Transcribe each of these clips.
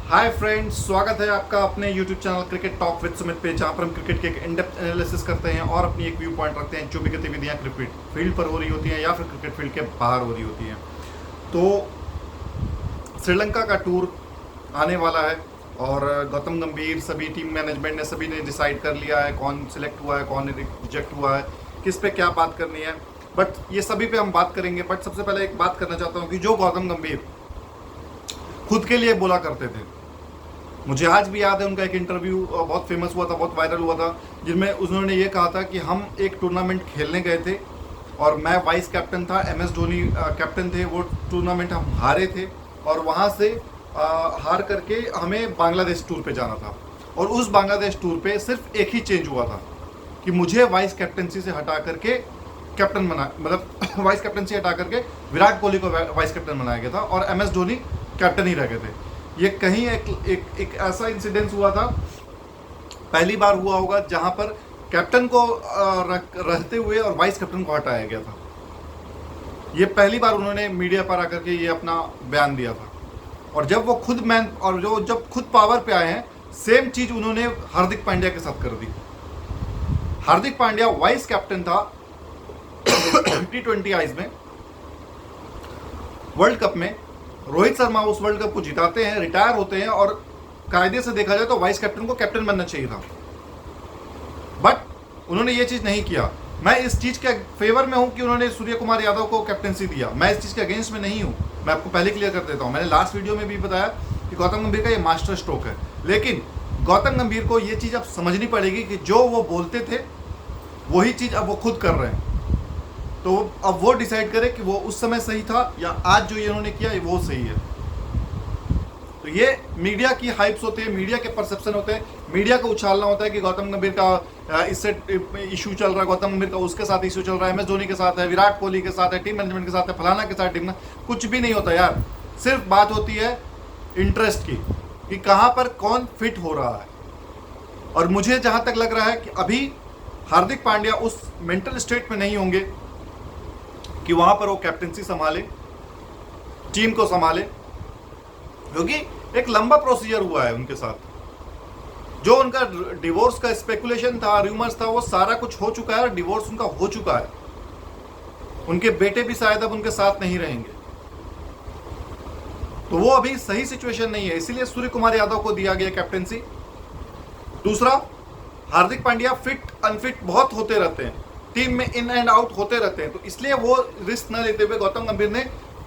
Hi friends, स्वागत है आपका अपने YouTube channel cricket talk with Sumit पे, जहाँ पर हम क्रिकेट के एक इन डेप्थ एनालिसिस करते हैं और अपनी एक व्यू पॉइंट रखते हैं जो भी गतिविधियाँ क्रिकेट फील्ड पर हो रही होती हैं या फिर क्रिकेट फील्ड के बाहर हो रही होती हैं। तो श्रीलंका का टूर आने वाला है और गौतम गंभीर, सभी टीम मैनेजमेंट ने सभी ने डिसाइड कर लिया है कौन सिलेक्ट हुआ है, कौन रिजेक्ट हुआ है, किस पे क्या बात करनी है। बट ये सभी पे हम बात करेंगे। बट सबसे पहले एक बात करना चाहता हूँ कि जो गौतम गंभीर खुद के लिए बोला करते थे, मुझे आज भी याद है उनका एक इंटरव्यू बहुत फेमस हुआ था, बहुत वायरल हुआ था, जिसमें उन्होंने ये कहा था कि हम एक टूर्नामेंट खेलने गए थे और मैं वाइस कैप्टन था, एम एस धोनी कैप्टन थे। वो टूर्नामेंट हम हारे थे और वहाँ से हार करके हमें बांग्लादेश टूर पे जाना था और उस बांग्लादेश टूर पे सिर्फ एक ही चेंज हुआ था कि मुझे वाइस कैप्टनसी से हटा करके कैप्टन बना, मतलब वाइस कैप्टनसी हटा करके विराट कोहली को वाइस कैप्टन बनाया गया था और एम एस धोनी कैप्टन ही रह गए थे। ये कहीं एक ऐसा इंसिडेंस हुआ था, पहली बार हुआ होगा जहां पर कैप्टन को रहते हुए और वाइस कैप्टन को हटाया गया था। ये पहली बार उन्होंने मीडिया पर आकर के ये अपना बयान दिया था और जब वो खुद मैन और जब खुद पावर पे आए हैं, सेम चीज उन्होंने हार्दिक पांड्या के साथ कर दी। हार्दिक पांड्या वाइस कैप्टन था T20 आईज में, वर्ल्ड कप में। रोहित शर्मा उस वर्ल्ड कप को जिताते हैं, रिटायर होते हैं और कायदे से देखा जाए तो वाइस कैप्टन को कैप्टन बनना चाहिए था, बट उन्होंने ये चीज नहीं किया। मैं इस चीज के फेवर में हूं कि उन्होंने सूर्य कुमार यादव को कैप्टनसी दिया। मैं इस चीज के अगेंस्ट में नहीं हूं, मैं आपको पहले क्लियर कर देता हूं। मैंने लास्ट वीडियो में भी बताया कि गौतम गंभीर का ये मास्टर स्ट्रोक है, लेकिन गौतम गंभीर को ये चीज अब समझनी पड़ेगी कि जो वो बोलते थे वही चीज अब वो खुद कर रहे हैं। तो अब वो डिसाइड करे कि वो उस समय सही था या आज जो ये उन्होंने किया वो सही है। तो ये मीडिया की हाइप्स होते हैं, मीडिया के परसेप्शन होते हैं, मीडिया को उछालना होता है कि गौतम गंभीर का इससे इशू चल रहा है, गौतम गंभीर का उसके साथ इशू चल रहा है, एम एस धोनी के साथ है, विराट कोहली के साथ है, टीम मैनेजमेंट के साथ है, फलाना के साथ टीम में। कुछ भी नहीं होता यार, सिर्फ बात होती है इंटरेस्ट की कि कहाँ पर कौन फिट हो रहा है। और मुझे जहां तक लग रहा है कि अभी हार्दिक पांड्या उस मेंटल स्टेट में नहीं होंगे कि वहां पर वो कैप्टनसी संभाले, टीम को संभाले, क्योंकि एक लंबा प्रोसीजर हुआ है उनके साथ। जो उनका डिवोर्स का स्पेकुलेशन था, रूमर्स था, वो सारा कुछ हो चुका है और डिवोर्स उनका हो चुका है। उनके बेटे भी शायद अब उनके साथ नहीं रहेंगे, तो वो अभी सही सिचुएशन नहीं है, इसीलिए सूर्य कुमार यादव को दिया गया कैप्टनसी। दूसरा, हार्दिक पांड्या फिट अनफिट बहुत होते रहते हैं, टीम में इन एंड आउट होते रहते हैं, तो इसलिए वो रिस्क न लेते हुए गौतम गंभीर ने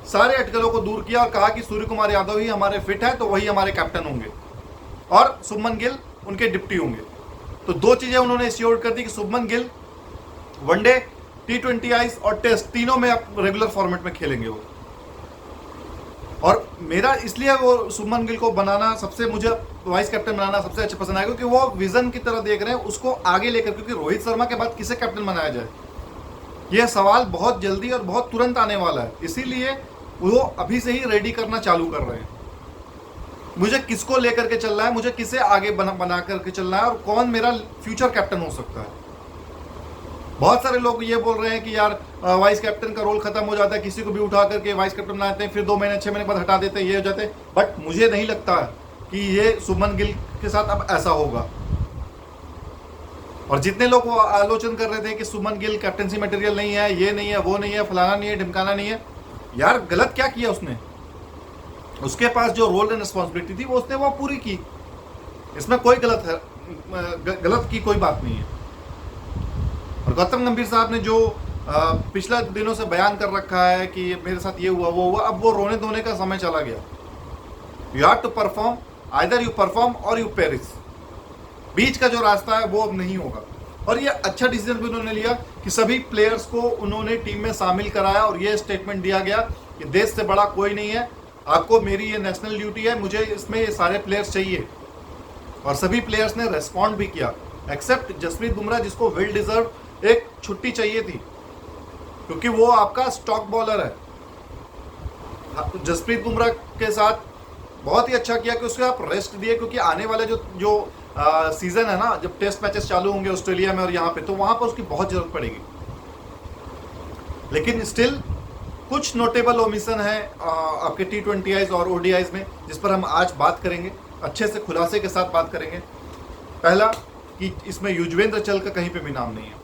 सारे अटकलों को दूर किया और कहा कि सूर्य कुमार यादव ही हमारे फिट है तो वही हमारे कैप्टन होंगे और शुभमन गिल उनके डिप्टी होंगे। तो दो चीजें उन्होंने श्योर कर दी कि Shubman Gill one day, T20 eyes और टेस्ट तीनों में अब रेगुलर फॉर्मेट में खेलेंगे वो। और मेरा इसलिए वो शुभमन गिल को बनाना, सबसे मुझे वाइस कैप्टन बनाना सबसे अच्छा पसंद आया, क्योंकि वो विजन की तरह देख रहे हैं उसको आगे लेकर। क्योंकि रोहित शर्मा के बाद किसे कैप्टन बनाया जाए, यह सवाल बहुत जल्दी और बहुत तुरंत आने वाला है, इसीलिए वो अभी से ही रेडी करना चालू कर रहे हैं। मुझे किसको लेकर के चलना है, मुझे किसे आगे बना करके चलना है और कौन मेरा फ्यूचर कैप्टन हो सकता है। बहुत सारे लोग ये बोल रहे हैं कि यार वाइस कैप्टन का रोल खत्म हो जाता है, किसी को भी उठा करके वाइस कैप्टन बनाते हैं, फिर 2 महीने 6 महीने बाद हटा देते हैं, ये हो जाते हैं। बट मुझे नहीं लगता कि ये शुभमन गिल के साथ अब ऐसा होगा। और जितने लोग वो आलोचना कर रहे थे कि शुभमन गिल कैप्टनसी मटेरियल नहीं है, ये नहीं है, वो नहीं है, फलाना नहीं है, ढिमकाना नहीं है, यार गलत क्या किया उसने? उसके पास जो रोल एंड रिस्पॉन्सिबिलिटी थी वो उसने वो पूरी की, इसमें कोई गलत की कोई बात नहीं है। और गौतम गंभीर साहब ने जो पिछले दिनों से बयान कर रखा है कि मेरे साथ ये हुआ वो हुआ, अब वो रोने धोने का समय चला गया। You have to perform, either you perform और यू पेरिश। बीच का जो रास्ता है वो अब नहीं होगा। और ये अच्छा डिसीजन भी उन्होंने लिया कि सभी प्लेयर्स को उन्होंने टीम में शामिल कराया और ये स्टेटमेंट दिया गया कि देश से बड़ा कोई नहीं है, आपको मेरी ये नेशनल ड्यूटी है, मुझे इसमें ये सारे प्लेयर्स चाहिए। और सभी प्लेयर्स ने रेस्पॉन्ड भी किया, एक्सेप्ट जसप्रीत बुमराह, जिसको वेल डिजर्व एक छुट्टी चाहिए थी, क्योंकि वो आपका स्टॉक बॉलर है। जसप्रीत बुमराह के साथ बहुत ही अच्छा किया कि उसको आप रेस्ट दिए, क्योंकि आने वाले जो सीजन है ना, जब टेस्ट मैचेस चालू होंगे ऑस्ट्रेलिया में और यहाँ पे, तो वहां पर उसकी बहुत जरूरत पड़ेगी। लेकिन स्टिल कुछ नोटेबल ओमिशन है आपके T20 आईज और ODIs में, जिस पर हम आज बात करेंगे। अच्छे से खुलासे के साथ बात करेंगे। पहला कि इसमें युजवेंद्र चहल का कहीं पे भी नाम नहीं है,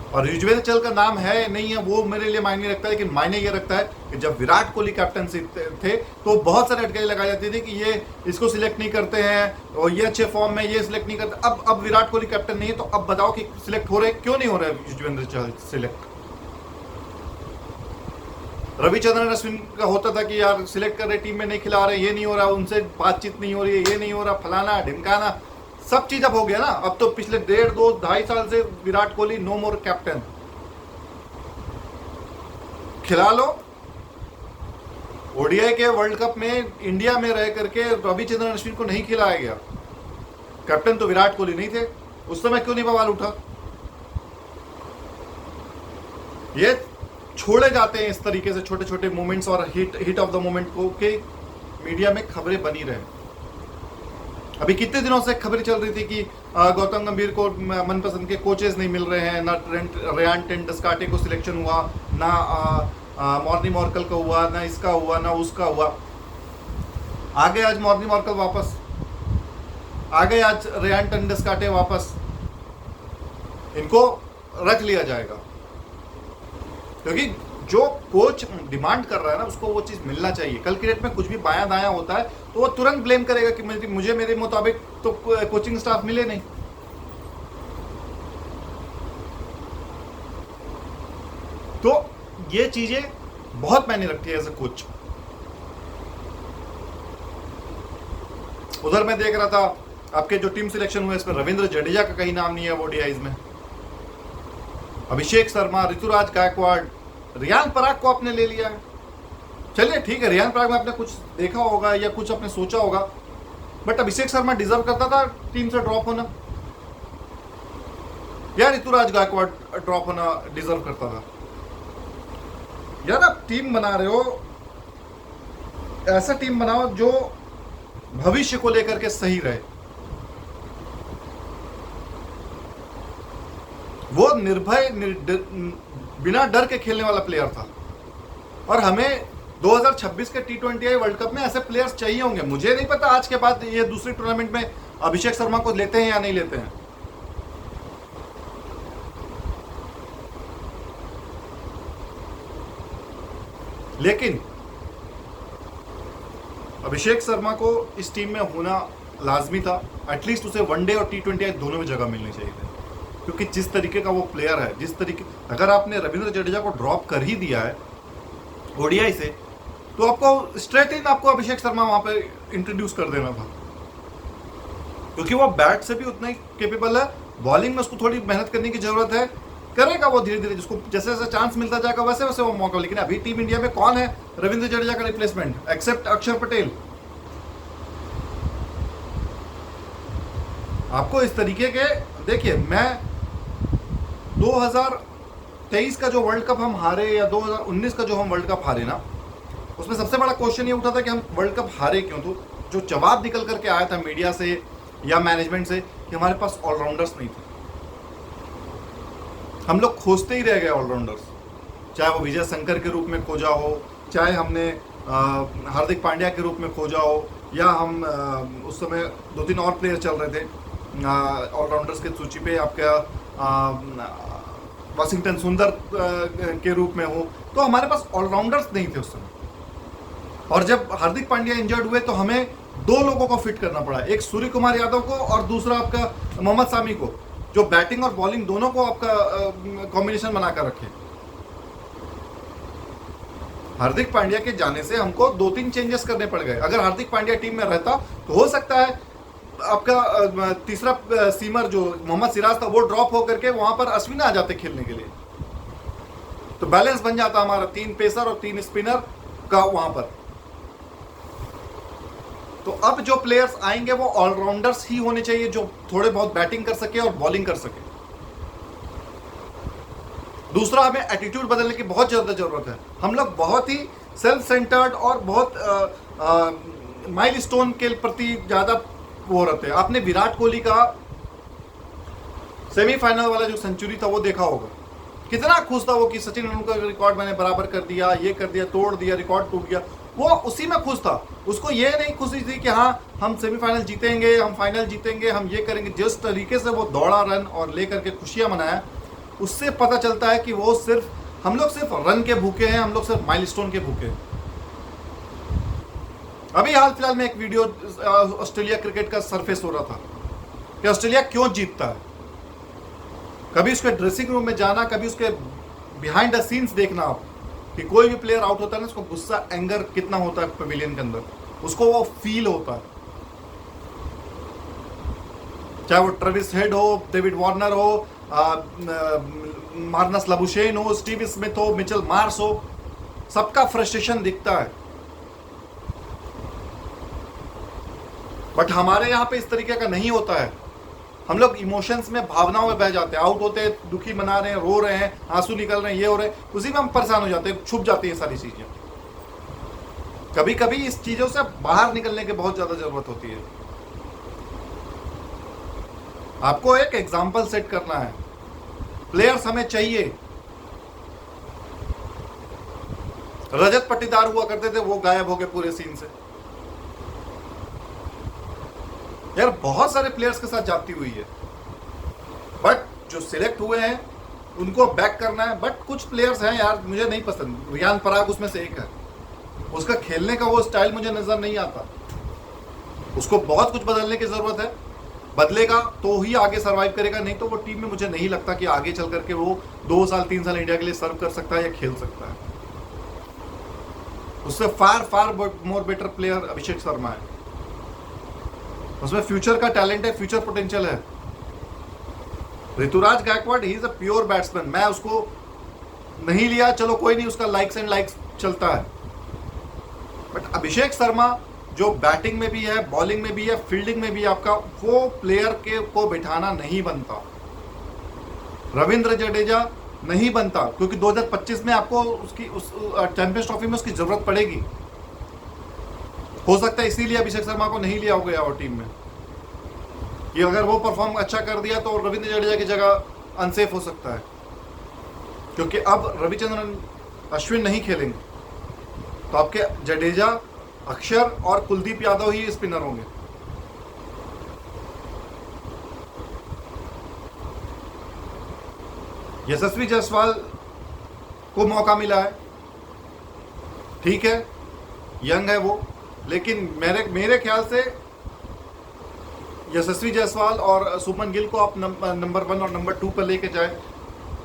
और युजवेंद्र चहल का नाम है नहीं है वो मेरे लिए मायने रखता है, लेकिन मायने ये रखता है कि जब विराट कोहली कैप्टनसी थे तो बहुत सारे अटकलें लगाई जाती थी कि ये इसको सिलेक्ट नहीं करते हैं और ये अच्छे फॉर्म में ये सिलेक्ट नहीं करते। अब विराट कोहली कैप्टन नहीं है तो अब बताओ कि सिलेक्ट हो रहे, क्यों नहीं हो रहे युजवेंद्र चहल सिलेक्ट। रविचंद्रन अश्विन का होता था कि यार सिलेक्ट कर रहे, टीम में नहीं खिला रहे, ये नहीं हो रहा, उनसे बातचीत नहीं हो रही है, ये नहीं हो रहा, फलाना ढिमकाना, सब चीज अब हो गया ना। अब तो पिछले 1.5-2-2.5 साल से विराट कोहली नो मोर कैप्टन। खिला लो। ओडीआई के वर्ल्ड कप में इंडिया में रह करके रविचंद्रन अश्विन को नहीं खिलाया गया, कैप्टन तो विराट कोहली नहीं थे, उस समय क्यों नहीं बवाल उठा। ये छोड़े जाते हैं इस तरीके से छोटे छोटे मोमेंट्स और हिट ऑफ द मोमेंट को कि मीडिया में खबरें बनी रहे। अभी कितने दिनों से खबरें चल रही थी कि गौतम गंभीर को मनपसंद के कोचेस नहीं मिल रहे हैं, ना रेयान टेंडुलकर को सिलेक्शन हुआ, ना मॉर्नी मॉर्कल का हुआ, ना इसका हुआ, ना उसका हुआ। आ गए आज मॉर्नी मॉर्कल वापस, आ गए आज रेयान टेंडुलकर वापस, इनको रख लिया जाएगा क्योंकि जो कोच डिमांड कर रहा है ना उसको वो चीज मिलना चाहिए। कल की डेट में कुछ भी बायां दायां होता है तो वो तुरंत ब्लेम करेगा कि मुझे मेरे मुताबिक तो कोचिंग स्टाफ मिले नहीं। तो ये चीजें बहुत मायने रखती है एज ए कोच। उधर मैं देख रहा था आपके जो टीम सिलेक्शन हुए इसमें रविंद्र जडेजा का कहीं नाम नहीं है ओडीआईज में। अभिषेक शर्मा, ऋतुराज गायकवाड़, रियान पराग को आपने ले लिया है। चलिए ठीक है, रियान पराग में आपने कुछ देखा होगा या कुछ आपने सोचा होगा, बट अभिषेक शर्मा डिजर्व करता था टीम से ड्रॉप होना, या ऋतुराज गायकवाड़ ड्रॉप होना डिजर्व करता था। यार आप टीम बना रहे हो, ऐसा टीम बनाओ जो भविष्य को लेकर के सही रहे। वो निर्भय बिना डर के खेलने वाला प्लेयर था, और हमें 2026 के T20I वर्ल्ड कप में ऐसे प्लेयर्स चाहिए होंगे। मुझे नहीं पता आज के बाद ये दूसरी टूर्नामेंट में अभिषेक शर्मा को लेते हैं या नहीं लेते हैं, लेकिन अभिषेक शर्मा को इस टीम में होना लाजमी था। एटलीस्ट उसे वनडे और T20I दोनों में जगह मिलनी चाहिए थी, क्योंकि जिस तरीके का वो प्लेयर है, जिस तरीके, अगर आपने रविंद्र जडेजा को ड्रॉप कर ही दिया है ओडीआई से तो आपको स्ट्रेट इन आपको अभिषेक शर्मा वहां पे इंट्रोड्यूस कर देना था, क्योंकि वो बैट से भी उतना ही कैपेबल है, बॉलिंग में उसको थोड़ी मेहनत करने की जरूरत है, करेगा वो धीरे धीरे, जिसको जैसे जैसे चांस मिलता जाएगा वैसे वैसे वो मौका। लेकिन अभी टीम इंडिया में कौन है रविंद्र जडेजा का रिप्लेसमेंट एक्सेप्ट अक्षर पटेल। आपको इस तरीके के, देखिए मैं 2023 का जो वर्ल्ड कप हम हारे या 2019 का जो हम वर्ल्ड कप हारे ना, उसमें सबसे बड़ा क्वेश्चन ये उठा था कि हम वर्ल्ड कप हारे क्यों। तो जो जवाब निकल करके आया था मीडिया से या मैनेजमेंट से कि हमारे पास ऑलराउंडर्स नहीं थे। हम लोग खोजते ही रह गए ऑलराउंडर्स, चाहे वो विजय शंकर के रूप में खोजा हो, चाहे हमने हार्दिक पांड्या के रूप में खोजा हो, या हम उस समय 2-3 और प्लेयर चल रहे थे ऑलराउंडर्स के सूची पे, आपका वाशिंगटन सुंदर के रूप में हो, तो हमारे पास ऑलराउंडर्स नहीं थे उस समय। और जब हार्दिक पांड्या इंजर्ड हुए तो हमें 2 लोगों को फिट करना पड़ा, एक सूर्य कुमार यादव को और दूसरा आपका मोहम्मद सामी को, जो बैटिंग और बॉलिंग दोनों को आपका कॉम्बिनेशन बनाकर रखे। हार्दिक पांड्या के जाने से हमको 2-3 चेंजेस करने पड़ गए। अगर हार्दिक पांड्या टीम में रहता तो हो सकता है आपका तीसरा सीमर जो मोहम्मद सिराज था वो ड्रॉप होकर के वहां पर अश्विन आ जाते खेलने के लिए, तो बैलेंस बन जाता हमारा 3 पेसर और 3 स्पिनर का वहां पर। तो अब जो प्लेयर्स आएंगे वो ऑलराउंडर्स ही होने चाहिए, जो थोड़े बहुत बैटिंग कर सके और बॉलिंग कर सके। दूसरा, हमें एटीट्यूड बदलने की बहुत ज्यादा जरूरत है। हम लोग बहुत ही सेल्फ सेंटर्ड और बहुत माइलस्टोन के प्रति ज्यादा वो रहते हैं। आपने विराट कोहली का सेमीफाइनल वाला जो सेंचुरी था वो देखा होगा, कितना खुश था वो कि सचिन तेंदुलकर का रिकॉर्ड मैंने बराबर कर दिया, ये कर दिया, तोड़ दिया, रिकॉर्ड टूट गया। वो उसी में खुश था। उसको ये नहीं खुशी थी कि हाँ हम सेमीफाइनल जीतेंगे, हम फाइनल जीतेंगे, हम ये करेंगे। जिस तरीके से वो दौड़ा रन और लेकर के खुशियां मनाया, उससे पता चलता है कि वो सिर्फ, हम लोग सिर्फ रन के भूखे हैं, हम लोग सिर्फ माइलस्टोन के भूखे हैं। अभी हाल फिलहाल में एक वीडियो ऑस्ट्रेलिया क्रिकेट का सरफेस हो रहा था कि ऑस्ट्रेलिया क्यों जीतता है। कभी उसके ड्रेसिंग रूम में जाना, कभी उसके बिहाइंड द सीन्स देखना आप, कि कोई भी प्लेयर आउट होता है ना, उसको गुस्सा, एंगर कितना होता है पवेलियन के अंदर, उसको वो फील होता है। चाहे वो ट्रेविस हेड हो, डेविड वार्नर हो, मार्नस लाबुशेन हो, स्टीव स्मिथ हो, मिचेल मार्श हो, सबका फ्रस्ट्रेशन दिखता है। बट हमारे यहाँ पे इस तरीके का नहीं होता है। हम लोग इमोशंस में, भावनाओं में बह जाते हैं। आउट होते हैं, दुखी मना रहे हैं, रो रहे हैं, आंसू निकल रहे हैं, ये हो रहे हैं, उसी में हम परेशान हो जाते हैं, छुप जाती है सारी चीजें। कभी कभी इस चीजों से बाहर निकलने की बहुत ज्यादा जरूरत होती है। आपको एक एग्जाम्पल सेट करना है। प्लेयर्स हमें चाहिए। रजत पाटीदार हुआ करते थे, वो गायब हो गए पूरे सीन से। यार बहुत सारे प्लेयर्स के साथ जाती हुई है, बट जो सिलेक्ट हुए हैं उनको बैक करना है। बट कुछ प्लेयर्स हैं यार मुझे नहीं पसंद। रियान पराग उसमें से एक है। उसका खेलने का वो स्टाइल मुझे नजर नहीं आता। उसको बहुत कुछ बदलने की जरूरत है। बदलेगा तो ही आगे सरवाइव करेगा, नहीं तो वो टीम में मुझे नहीं लगता कि आगे चल करके वो 2 साल 3 साल इंडिया के लिए सर्व कर सकता है या खेल सकता है। उससे far more better player Abhishek Sharma है। उसमें फ्यूचर का टैलेंट है, फ्यूचर पोटेंशियल है। Ruturaj Gaikwad he is a pure batsman. मैं उसको नहीं लिया, चलो कोई नहीं, उसका लाइक्स एंड लाइक्स चलता है। बट अभिषेक शर्मा जो बैटिंग में भी है, बॉलिंग में भी है, फील्डिंग में भी है, आपका वो प्लेयर के को बिठाना नहीं बनता। रविंद्र जडेजा नहीं बनता, क्योंकि 2025 में आपको उसकी उस चैंपियंस ट्रॉफी में उसकी जरूरत पड़ेगी। हो सकता है इसीलिए अभिषेक शर्मा को नहीं लिया हो गया और टीम में, कि अगर वो परफॉर्म अच्छा कर दिया तो रविंद्र जडेजा की जगह अनसेफ हो सकता है। क्योंकि अब रविचंद्रन अश्विन नहीं खेलेंगे, तो आपके जडेजा, अक्षर और कुलदीप यादव ही स्पिनर होंगे। यशस्वी जायसवाल को मौका मिला है, ठीक है, यंग है वो, लेकिन मेरे ख्याल से यशस्वी जायसवाल और सुमन गिल को आप नंबर 1 और नंबर 2 पर लेके जाए।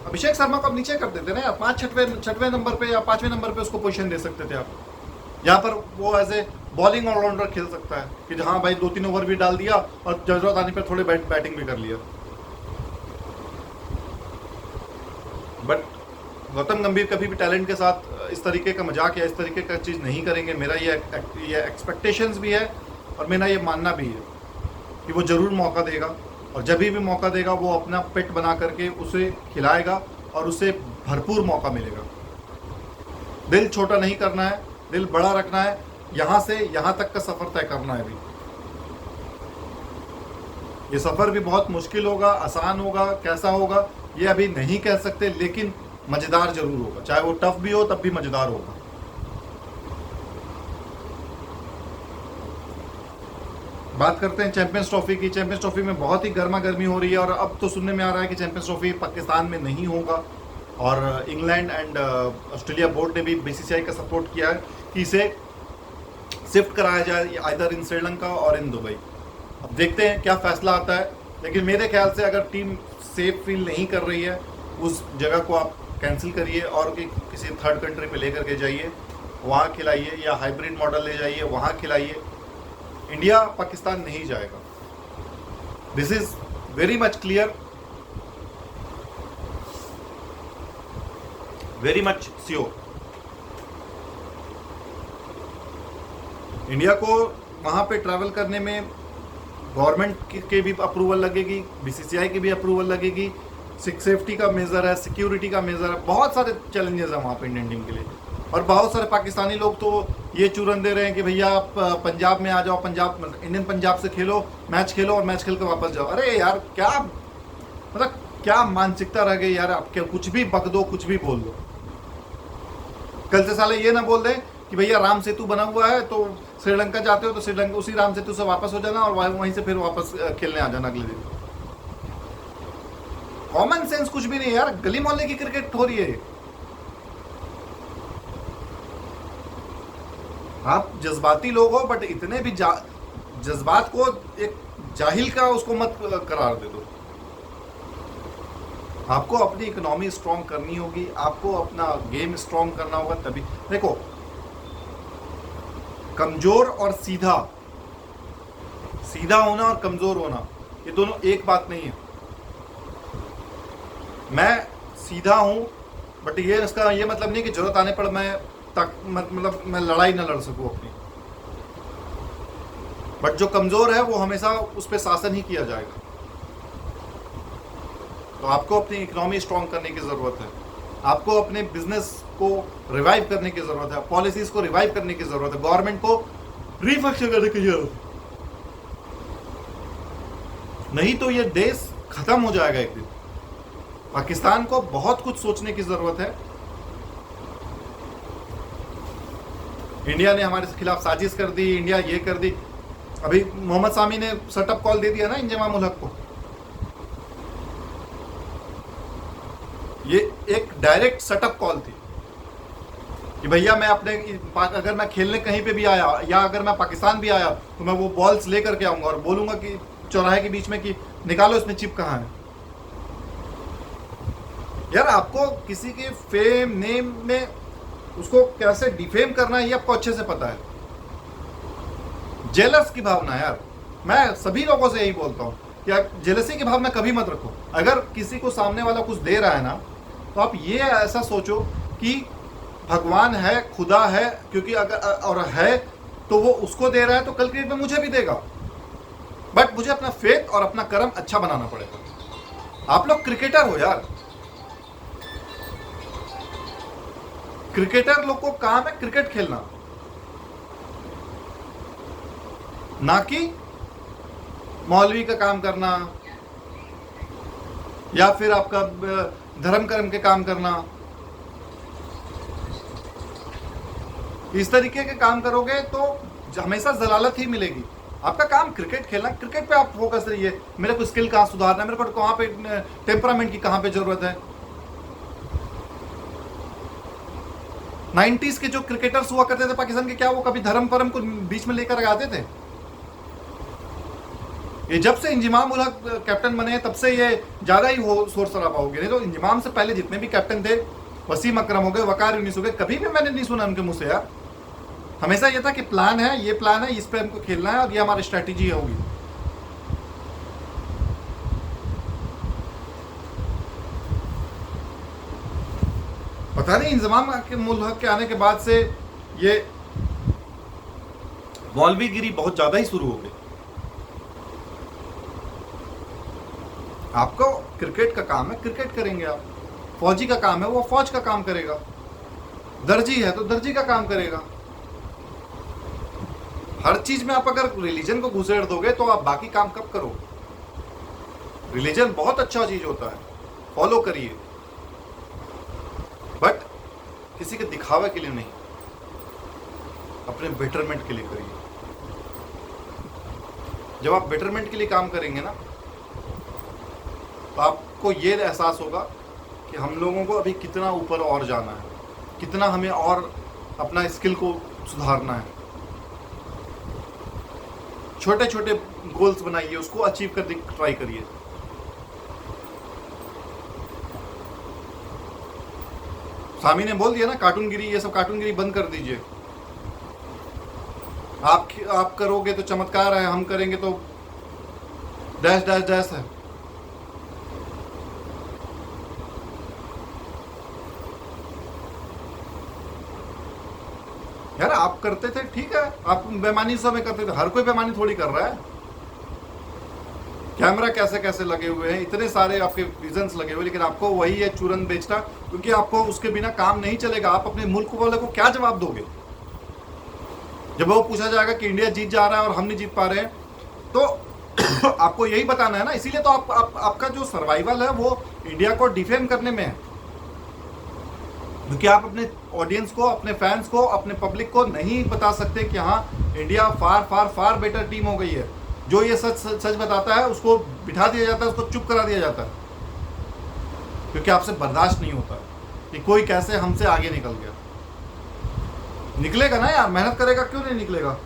अभिषेक शर्मा को आप नीचे कर देते ना, 5-6वें नंबर पे या 5वें नंबर पे उसको पोजीशन दे सकते थे आप। यहाँ पर वो एज ए बॉलिंग ऑलराउंडर खेल सकता है कि हाँ भाई 2-3 ओवर भी डाल दिया और जरूरत आने पर थोड़े बैटिंग भी कर लिया। बट गौतम गंभीर कभी भी टैलेंट के साथ इस तरीके का मजाक या इस तरीके का चीज़ नहीं करेंगे। मेरा ये एक्सपेक्टेशंस भी है और मेरा ये मानना भी है कि वो ज़रूर मौका देगा, और जब भी मौका देगा वो अपना पेट बना करके उसे खिलाएगा और उसे भरपूर मौका मिलेगा। दिल छोटा नहीं करना है, दिल बड़ा रखना है। यहाँ से यहाँ तक का सफ़र तय करना है। अभी ये सफ़र भी बहुत मुश्किल होगा, आसान होगा, कैसा होगा ये अभी नहीं कह सकते, लेकिन मज़ेदार जरूर होगा। चाहे वो टफ भी हो तब भी मज़ेदार होगा। बात करते हैं चैंपियंस ट्रॉफी की। चैंपियंस ट्रॉफी में बहुत ही गर्मा गर्मी हो रही है, और अब तो सुनने में आ रहा है कि चैंपियंस ट्रॉफी पाकिस्तान में नहीं होगा, और इंग्लैंड एंड ऑस्ट्रेलिया बोर्ड ने भी बीसीसीआई का सपोर्ट किया है कि इसे शिफ्ट कराया जाए आइदर इन श्रीलंका और इन दुबई। अब देखते हैं क्या फैसला आता है, लेकिन मेरे ख्याल से अगर टीम सेफ फील नहीं कर रही है, उस जगह को आप कैंसिल करिए और किसी थर्ड कंट्री पे लेकर के जाइए, वहाँ खिलाइए, या हाइब्रिड मॉडल ले जाइए, वहाँ खिलाइए। इंडिया पाकिस्तान नहीं जाएगा, this is very much clear, very much sure. India को वहाँ पे ट्रैवल करने में गवर्नमेंट के भी अप्रूवल लगेगी, बीसीसीआई की भी अप्रूवल लगेगी, सेफ्टी का मेज़र है, सिक्योरिटी का मेज़र है, बहुत सारे चैलेंजेस हैं वहाँ पे इंडियन टीम के लिए। और बहुत सारे पाकिस्तानी लोग तो ये चूरन दे रहे हैं कि भैया आप पंजाब में आ जाओ, पंजाब इंडियन पंजाब से खेलो, मैच खेलो और मैच खेल कर वापस जाओ। अरे यार क्या मतलब क्या मानसिकता रह गई यार आपके, कुछ भी बक दो, कुछ भी बोल दो। कल से साले ये ना बोल दें कि भैया राम सेतु बना हुआ है, तो श्रीलंका जाते हो तो श्रीलंका उसी राम सेतु से वापस हो जाना और वहीं से फिर वापस खेलने आ जाना अगले दिन। कॉमन सेंस कुछ भी नहीं यार, गली मोहल्ले की क्रिकेट हो रही है। आप जज्बाती लोग हो, बट इतने भी जज्बात को एक जाहिल का उसको मत करार दे दो। आपको अपनी इकोनॉमी स्ट्रांग करनी होगी, आपको अपना गेम स्ट्रांग करना होगा, तभी देखो कमजोर और सीधा होना और कमजोर होना ये दोनों एक बात नहीं है। मैं सीधा हूं, बट ये इसका ये मतलब नहीं कि जरूरत आने पर मतलब मैं लड़ाई ना लड़ सकूं अपनी। बट जो कमजोर है वो हमेशा उस पर शासन ही किया जाएगा। तो आपको अपनी इकोनॉमी स्ट्रांग करने की जरूरत है, आपको अपने बिजनेस को रिवाइव करने की जरूरत है, पॉलिसीज को रिवाइव करने की जरूरत है, गवर्नमेंट को रिफंक्शन करने की जरूरत है। नहीं तो ये देश खत्म हो जाएगा एक दिन। पाकिस्तान को बहुत कुछ सोचने की जरूरत है। इंडिया ने हमारे खिलाफ साजिश कर दी, इंडिया ये कर दी। अभी मोहम्मद सामी ने सेटअप कॉल दे दिया ना इंजमाम उल हक को। ये एक डायरेक्ट सेटअप कॉल थी कि भैया मैं अगर मैं खेलने कहीं पे भी आया या अगर मैं पाकिस्तान भी आया तो मैं वो बॉल्स लेकर के आऊंगा और बोलूंगा कि चौराहे के बीच में कि निकालो इसमें चिप कहाँ है। यार आपको किसी के फेम नेम में उसको कैसे डिफेम करना है ये आपको अच्छे से पता है। जेलस की भावना यार, मैं सभी लोगों से यही बोलता हूँ कि जेलसी की भावना कभी मत रखो। अगर किसी को सामने वाला कुछ दे रहा है ना, तो आप ये ऐसा सोचो कि भगवान है, खुदा है, क्योंकि अगर और है तो वो उसको दे रहा है तो कल के डेट में मुझे भी देगा। बट मुझे अपना फेथ और अपना कर्म अच्छा बनाना पड़ेगा। आप लोग क्रिकेटर हो यार, क्रिकेटर लोग को काम है क्रिकेट खेलना, ना कि मौलवी का काम करना या फिर आपका धर्म कर्म के काम करना। इस तरीके के काम करोगे तो हमेशा जलालत ही मिलेगी। आपका काम क्रिकेट खेलना, क्रिकेट पे आप फोकस रहिए। मेरे को स्किल कहाँ सुधारना है, मेरे को कहाँ पे टेम्परामेंट की कहाँ पे जरूरत है। 90s के जो क्रिकेटर्स हुआ करते थे पाकिस्तान के, क्या वो कभी धर्म परम को बीच में लेकर आते थे? ये जब से इंजमाम उल हक कैप्टन बने तब से ये ज्यादा ही शोर शराबा हो गया। नहीं तो इंजमाम से पहले जितने भी कैप्टन थे, वसीम अकरम हो गए, वकार यूनिस हो गए, कभी भी मैंने नहीं सुना उनके मुंह से यार। हमेशा ये था कि प्लान है, ये प्लान है, इस पे हमको खेलना है और ये हमारी स्ट्रैटेजी होगी। पता नहीं इंजमाम उल हक के आने के बाद से ये मौलवीगिरी बहुत ज्यादा ही शुरू हो गई। आपको क्रिकेट का काम है, क्रिकेट करेंगे आप। फौजी का काम है, वो फौज का काम करेगा। दर्जी है तो दर्जी का काम करेगा। हर चीज में आप अगर रिलीजन को घुसेड़ दोगे तो आप बाकी काम कब करो? रिलीजन बहुत अच्छा चीज होता है, फॉलो करिए, बट किसी के दिखावे के लिए नहीं, अपने बेटरमेंट के लिए करिए। जब आप बेटरमेंट के लिए काम करेंगे ना, तो आपको ये एहसास होगा कि हम लोगों को अभी कितना ऊपर और जाना है, कितना हमें और अपना स्किल को सुधारना है। छोटे छोटे गोल्स बनाइए, उसको अचीव करने की ट्राई करिए। सामी ने बोल दिया ना, कार्टूनगिरी, ये सब कार्टूनगिरी बंद कर दीजिए। आप करोगे तो चमत्कार है, हम करेंगे तो डैश डैश डैश है। यार आप करते थे ठीक है, आप बेईमानी समय करते थे, हर कोई बेईमानी थोड़ी कर रहा है। कैमरा कैसे कैसे लगे हुए हैं, इतने सारे आपके विजन्स लगे हुए, लेकिन आपको वही है चूरन बेचना, क्योंकि आपको उसके बिना काम नहीं चलेगा। आप अपने मुल्क वाले को क्या जवाब दोगे जब वो पूछा जाएगा कि इंडिया जीत जा रहा है और हम नहीं जीत पा रहे हैं? तो आपको यही बताना है ना। इसीलिए तो आपका जो सर्वाइवल है वो इंडिया को डिफेम करने में है। क्योंकि आप अपने ऑडियंस को, अपने फैंस को, अपने पब्लिक को नहीं बता सकते कि हाँ इंडिया फार फार फार बेटर टीम हो गई है। जो ये सच सच बताता है उसको बिठा दिया जाता है, उसको चुप करा दिया जाता है, क्योंकि आपसे बर्दाश्त नहीं होता कि कोई कैसे हमसे आगे निकल गया। निकलेगा ना यार, मेहनत करेगा, क्यों नहीं निकलेगा।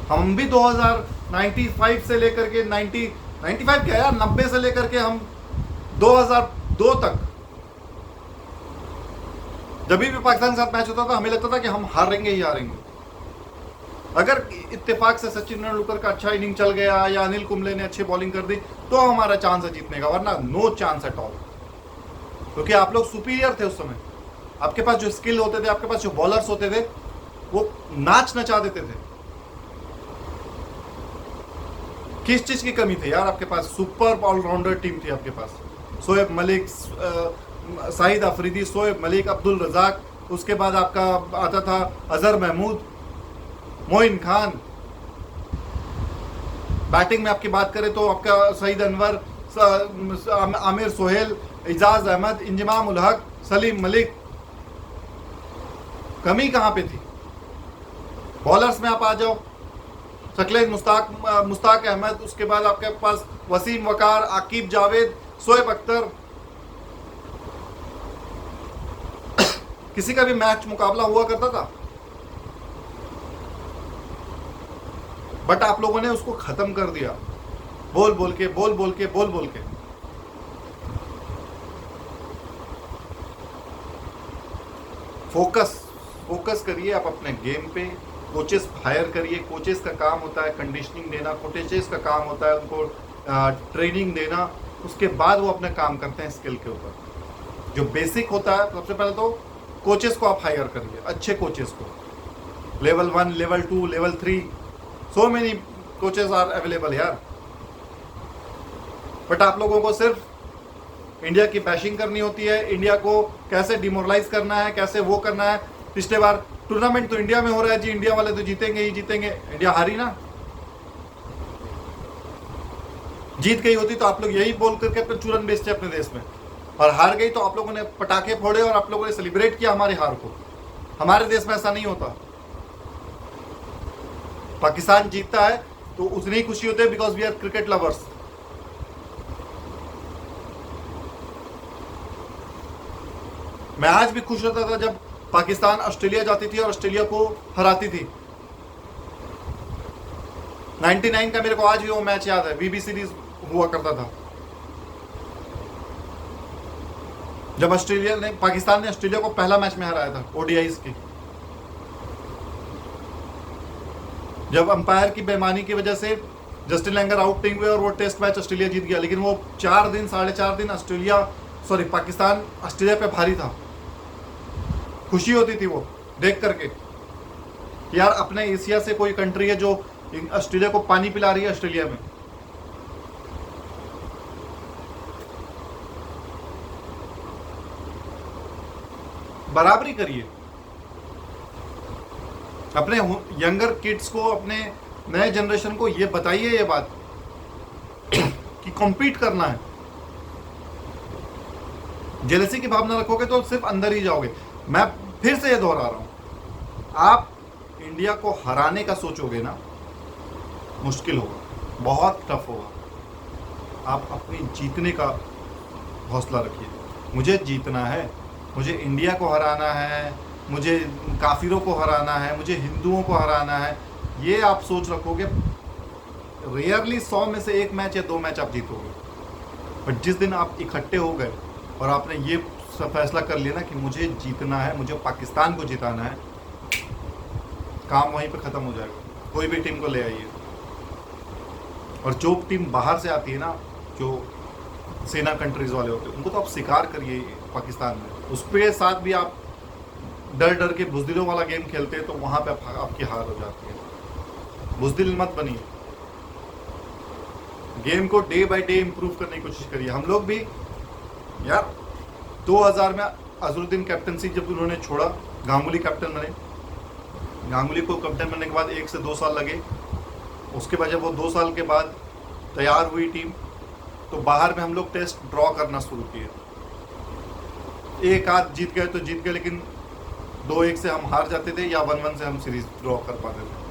हम भी 2095 से लेकर के 95 क्या यार, 90 से लेकर के हम 2002 तक जब भी पाकिस्तान के साथ मैच होता था हमें लगता था कि हम हारेंगे ही हारेंगे। अगर इत्तेफाक से सचिन तेंदुलकर का अच्छा इनिंग चल गया या अनिल कुंबले ने अच्छी बॉलिंग कर दी तो हमारा चांस है जीतने का, वरना नो चांस एट ऑल। क्योंकि आप लोग सुपीरियर थे उस समय, आपके पास जो स्किल होते थे, आपके पास जो बॉलर्स होते थे वो नाच नचा देते थे। किस चीज की कमी थी यार आपके पास? सुपर ऑलराउंडर टीम थी आपके पास। शोएब मलिक, शाहिद अफरीदी, शोएब मलिक, अब्दुल रजाक, उसके बाद आपका आता था अजहर महमूद, मोइन खान। बैटिंग में आपकी बात करें तो आपका सईद अनवर, आमिर सोहेल, इजाज अहमद, इंजमाम उल हक, सलीम मलिक। कमी कहां पे थी? बॉलर्स में आप आ जाओ, शक्लेन मुश्ताक अहमद, उसके बाद आपके पास वसीम वकार, आकिब जावेद, शोएब अख्तर। किसी का भी मैच मुकाबला हुआ करता था, बट आप लोगों ने उसको खत्म कर दिया बोल बोल के। फोकस करिए आप अपने गेम पे। कोचेस हायर करिए। कोचेस का काम होता है कंडीशनिंग देना, कोचेस का काम होता है उनको ट्रेनिंग देना, उसके बाद वो अपना काम करते हैं स्किल के ऊपर। जो बेसिक होता है सबसे पहले तो कोचेस को आप हायर करिए, अच्छे कोचेस को। Level 1, level 2, level 3, so many coaches are available यार। बट आप लोगों को सिर्फ इंडिया की बैशिंग करनी होती है, इंडिया को कैसे डिमोरलाइज करना है, कैसे वो करना है। पिछले बार टूर्नामेंट तो इंडिया में हो रहा है जी, इंडिया वाले तो जीतेंगे ही जीतेंगे। इंडिया हारी ना, जीत गई होती तो आप लोग यही बोल करके अपने चूरन बेचते अपने देश में, और हार गई तो आप लोगों ने पटाखे फोड़े और आप लोगों ने सेलिब्रेट किया हमारी हार को। हमारे देश में ऐसा नहीं होता। पाकिस्तान जीतता है तो उतनी ही खुशी होती है, because we are cricket lovers. मैं आज भी खुश होता था जब पाकिस्तान ऑस्ट्रेलिया जाती थी और ऑस्ट्रेलिया को हराती थी। 99 का मेरे को आज भी वो मैच याद है, बीबी सीरीज हुआ करता था, जब पाकिस्तान ने ऑस्ट्रेलिया को पहला मैच में हराया था ओडीआईज की। जब अंपायर की बेईमानी की वजह से जस्टिन लैंगर आउट नहीं हुए और वो टेस्ट मैच ऑस्ट्रेलिया जीत गया, लेकिन वो 4 दिन 4.5 दिन पाकिस्तान ऑस्ट्रेलिया पे भारी था। खुशी होती थी वो देख करके, यार अपने एशिया से कोई कंट्री है जो ऑस्ट्रेलिया को पानी पिला रही है ऑस्ट्रेलिया में। बराबरी करिए। अपने यंगर किड्स को, अपने नए जनरेशन को ये बताइए ये बात कि कॉम्पीट करना है। जेलसी की भावना रखोगे तो सिर्फ अंदर ही जाओगे। मैं फिर से ये दोहरा रहा हूं, आप इंडिया को हराने का सोचोगे ना, मुश्किल होगा, बहुत टफ होगा। आप अपनी जीतने का हौसला रखिए। मुझे जीतना है, मुझे इंडिया को हराना है, मुझे काफिरों को हराना है, मुझे हिंदुओं को हराना है, ये आप सोच रखोगे, रेयरली 100 में से 1 मैच या 2 मैच आप जीतोगे। बट जिस दिन आप इकट्ठे हो गए और आपने ये फैसला कर लिया ना कि मुझे जीतना है, मुझे पाकिस्तान को जिताना है, काम वहीं पर ख़त्म हो जाएगा। कोई भी टीम को ले आइए, और जो टीम बाहर से आती है ना, जो सेना कंट्रीज वाले होते हैं, उनको तो आप शिकार करिए पाकिस्तान में। उसके साथ भी आप डर डर के बुजदिलों वाला गेम खेलते हैं तो वहाँ पे आपकी हार हो जाती है। बुजदिल मत बनिए, गेम को डे बाय डे इम्प्रूव करने की कोशिश करिए। हम लोग भी यार 2000 में अजहरुद्दीन कैप्टनसी जब उन्होंने छोड़ा, गांगुली कैप्टन बने। गांगुली को कैप्टन बनने के बाद 1 से 2 साल लगे। उसके बाद जब वो 2 साल के बाद तैयार हुई टीम, तो बाहर में हम लोग टेस्ट ड्रॉ करना शुरू किए। एक आध जीत गए तो जीत गए, लेकिन 2-1 से हम हार जाते थे या 1-1 से हम सीरीज ड्रॉ कर पाते थे।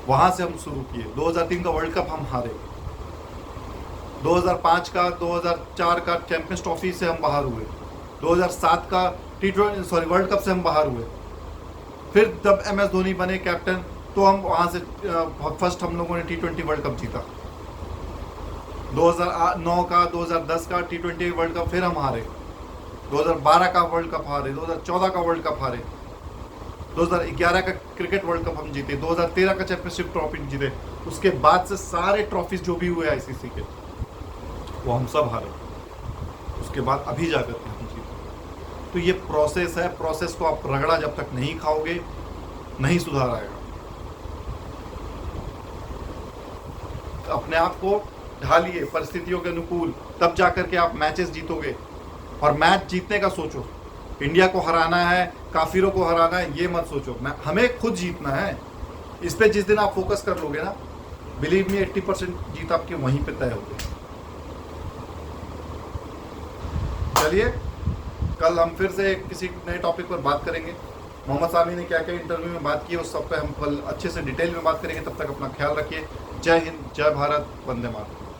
वहाँ से हम शुरू किए। 2003 का वर्ल्ड कप हम हारे, 2005 का 2004 का चैंपियंस ट्रॉफी से हम बाहर हुए, 2007 का वर्ल्ड कप से हम बाहर हुए। फिर जब MS धोनी बने कैप्टन तो हम वहाँ से फर्स्ट हम लोगों ने T20 वर्ल्ड कप जीता। 2009 का 2010 का T20 वर्ल्ड कप फिर हम हारे, 2012 का वर्ल्ड कप हारे, 2014 का वर्ल्ड कप हारे, 2011 का क्रिकेट वर्ल्ड कप हम जीते, 2013 का चैंपियनशिप ट्रॉफी जीते। उसके बाद से सारे ट्रॉफीज जो भी हुए ICC के वो हम सब हारे। उसके बाद अभी जाकर के हम जीते। तो ये प्रोसेस है, प्रोसेस को आप रगड़ा जब तक नहीं खाओगे नहीं सुधार आएगा। अपने आप को ढालिए परिस्थितियों के अनुकूल, तब जाकर के आप मैचेस जीतोगे। और मैच जीतने का सोचो, इंडिया को हराना है, काफिरों को हराना है, ये मत सोचो। हमें खुद जीतना है। इस पे जिस दिन आप फोकस कर लोगे ना, बिलीव मी 80% जीत आपकी वहीं पे तय होगी। चलिए कल हम फिर से किसी नए टॉपिक पर बात करेंगे। मोहम्मद सामी ने क्या क्या इंटरव्यू में बात की उस सब पे हम कल अच्छे से डिटेल में बात करेंगे। तब तक अपना ख्याल रखिए। जय हिंद, जय भारत, वंदे मातरम।